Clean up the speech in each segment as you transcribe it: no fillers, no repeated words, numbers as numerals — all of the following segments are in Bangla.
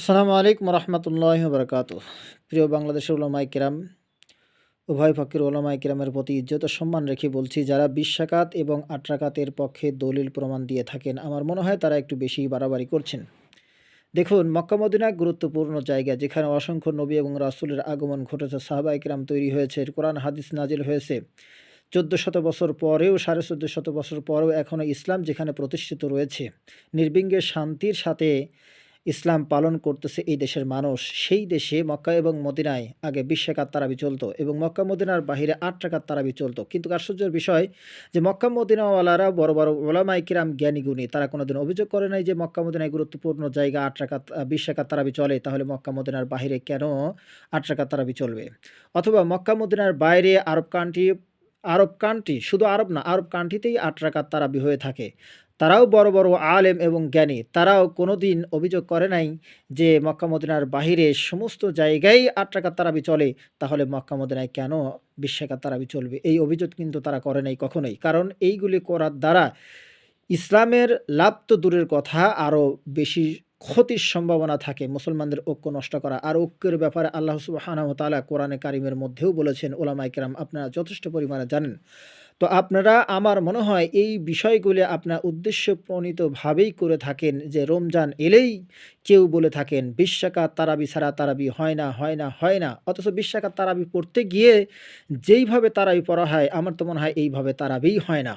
আসসালামু আলাইকুম রহমতুল্লাহি বারকাতুহ। প্রিয় বাংলাদেশের ওলামায়ে কেরাম, উভয় পক্ষের ওলামায়ে কেরামের প্রতি ইজ্জত ও সম্মান রেখে বলছি, যারা ২০ রাকাত এবং ৮ রাকাতের পক্ষে দলিল প্রমাণ দিয়ে থাকেন, আমার মনে হয় তারা একটু বেশিই বাড়াবাড়ি করছেন। দেখুন, মক্কা মদিনা গুরুত্বপূর্ণ জায়গা, যেখানে অসংখ্য নবী এবং রাসূলের আগমন ঘটেছে, সাহাবায়ে কেরাম তৈরি হয়েছে, কোরআন হাদিস নাজিল হয়েছে। ১৪০০ বছর পরেও, ১৪৫০ বছর পরেও এখনও ইসলাম যেখানে প্রতিষ্ঠিত রয়েছে, নির্বিঘ্নে শান্তির সাথে ইসলাম পালন করতেছে এই দেশের মানুষ। সেই দেশে মক্কা এবং মদিনায় আগে ২০ রাকাত তারাবি চলত এবং মক্কা মদিনার বাহিরে ৮ রাকাত তারাবি চলত। কিন্তু আশ্চর্যের বিষয় যে মক্কা মদিনাওয়ালারা বড় বড় উলামায়ে কিরাম, জ্ঞানী গুণী, তারা কোনোদিন অভিযোগ করে নাই যে মক্কা মদিনায় গুরুত্বপূর্ণ জায়গা, ৮ রাকাত ২০ রাকাত তারাবি চলে, তাহলে মক্কা মদিনার বাহিরে কেন ৮ রাকাত তারাবি চলবে? অথবা মক্কা মদিনার বাইরে আরব কান্ট্রি, শুধু আরব না, আরব কান্ট্রিতেই ৮ রাকাত তারাবি হয়ে থাকে। তারাও বড় বড় আলেম এবং জ্ঞানী, তারাও কোনোদিন অভিযোগ করে নাই যে মক্কা মদিনার বাহিরে সমস্ত জায়গায় ৮ রাকাত তারাবি চলে, তাহলে মক্কা মদিনায় কেন ২০ রাকাত তারাবি চলবে? এই অভিযোগ কিন্তু তারা করে নাই কখনোই। কারণ এইগুলি করার দ্বারা ইসলামের লাভ তো দূরের কথা, আরও বেশি ক্ষতির সম্ভাবনা থাকে, মুসলমানদের ঐক্য নষ্ট করা। আর ঐক্যের ব্যাপারে আল্লাহ সুবহানাহু ওয়া তাআলা কোরআনে কারিমের মধ্যেও বলেছেন, ওলামায়ে কেরাম আপনারা যথেষ্ট পরিমাণে জানেন। তো আপনারা, আমার মনে হয় এই বিষয়গুলি আপনার উদ্দেশ্যপ্রণীতভাবেই করে থাকেন, যে রমজান এলেই কেউ বলে থাকেন ২০ রাকাত তারাবি ছাড়া তারাবি হয় না, হয় না, হয় না। অথচ ২০ রাকাত তারাবি পড়তে গিয়ে যেইভাবে তারাবি পড়া হয়, আমার তো মনে হয় এইভাবে তারাবিই হয় না।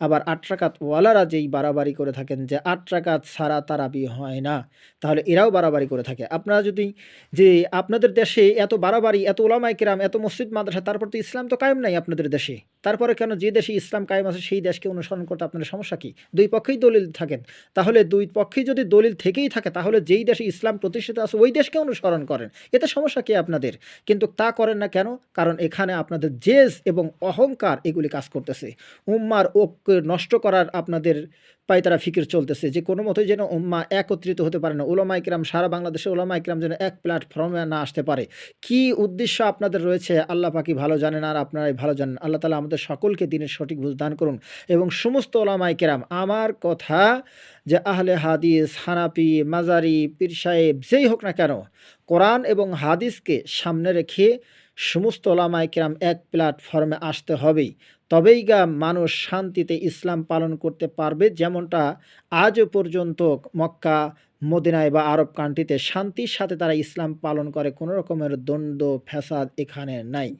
আবার ৮ রাকাত ওয়ালারা যেই বাড়াবাড়ি করে থাকেন যে ৮ রাকাত ছাড়া তারাবি হয় না, তাহলে এরাও বাড়াবাড়ি করে থাকে। আপনারা যদি, যে আপনাদের দেশে এত বাড়াবাড়ি, এত ওলামায়ে কেরাম, এত মসজিদ মাদ্রাসা, তারপর তো ইসলাম তো কায়েম নাই আপনাদের দেশে। তারপরে কেন যে দেশে ইসলাম কায়েম আছে সেই দেশকে অনুসরণ করতে আপনাদের সমস্যা কি? ২ পক্ষেই দলিল থাকেন। তাহলে ২ পক্ষেই যদি দলিল থেকেই থাকে, তাহলে যেই দেশে ইসলাম প্রতিষ্ঠিত আছে ওই দেশকে অনুসরণ করেন। এতে সমস্যা কি আপনাদের? কিন্তু তা করেন না কেন? কারণ এখানে আপনাদের জেদ এবং অহংকার এগুলি কাজ করতেছে। উম্মার ঐক্য নষ্ট করার আপনাদের পায়তারা ফিকির চলতেছে, যে কোনো মতোই যেন উম্মাহ একত্রিত হতে পারে না। ওলামায়ে কেরাম, সারা বাংলাদেশের ওলামায়ে কেরাম যেন এক প্ল্যাটফর্মে না আসতে পারে। কি উদ্দেশ্য আপনাদের রয়েছে আল্লাহ পাকই ভালো জানেন, আর আপনারাই ভালো জানেন। আল্লাহ তাআলা আমাদের সকলকে দ্বীনের সঠিক বুঝ দান করুন। এবং সমস্ত ওলামায়ে কেরাম, আমার কথা, যে আহলে হাদিস, হানাফি, মাজারি, পীর সাহেব, যেই হোক না কেন, কোরআন এবং হাদিসকে সামনে রেখে সমস্ত ওলামায়ে কেরাম এক প্ল্যাটফর্মে আসতে হবেই। তবেই গা মানুষ শান্তিতে ইসলাম পালন করতে পারবে, যেমনটা আজও পর্যন্ত মক্কা, মদিনায় বা আরব কান্ট্রিতে শান্তির সাথে তারা ইসলাম পালন করে, কোনো রকমের দ্বন্দ্ব ফ্যাসাদ এখানে নাই।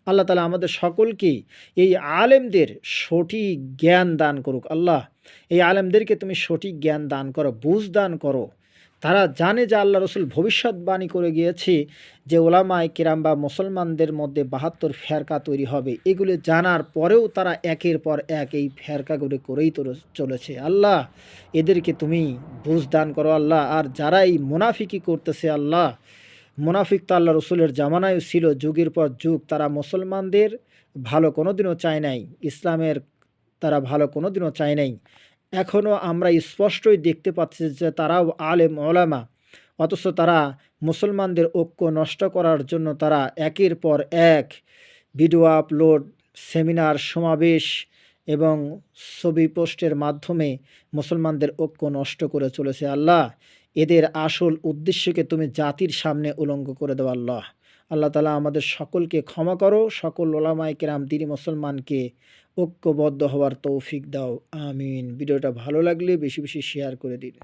আল্লাহ তাআলা আমাদের সকলকেই এই আলেমদের সঠিক জ্ঞান দান করুক। আল্লাহ, এই আলেমদেরকে তুমি সঠিক জ্ঞান দান করো, বুঝ দান করো। তারা জানে যে আল্লাহ রসুল ভবিষ্যৎবাণী করে গিয়েছে যে ওলামায়ে কেরাম বা মুসলমানদের মধ্যে ৭২ ফেরকা তৈরি হবে। এগুলি জানার পরেও তারা একের পর এক এই ফেরকাগুলি করেই তো চলেছে। আল্লাহ, এদেরকে তুমি বুঝ দান করো আল্লাহ। আর যারা এই মুনাফিকি করতেছে আল্লাহ, মুনাফিক তো আল্লাহ রসুলের জামানায়ও ছিল, যুগের পর যুগ তারা মুসলমানদের ভালো কোনোদিনও চায় নাই, ইসলামের তারা ভালো কোনোদিনও চায় নাই। এখনও আমরা স্পষ্টই দেখতে পাচ্ছি যে তারাও আলেম ওলামা, অথচ তারা মুসলমানদের ঐক্য নষ্ট করার জন্য তারা একের পর এক ভিডিও আপলোড, সেমিনার, সমাবেশ এবং ছবি পোস্টের মাধ্যমে মুসলমানদের ঐক্য নষ্ট করে চলেছে। আল্লাহ, এদের আসল উদ্দেশ্যকে তুমি জাতির সামনে উলঙ্গ করে দাও আল্লাহ। আল্লাহ তাআলা আমাদের সকলকে ক্ষমা করো, সকল ওলামায়ে কেরাম, দ্বীনি মুসলমানকে ঐক্যবদ্ধ হওয়ার তৌফিক দাও, আমিন। ভিডিওটা ভালো লাগলে বেশি বেশি শেয়ার করে দিন।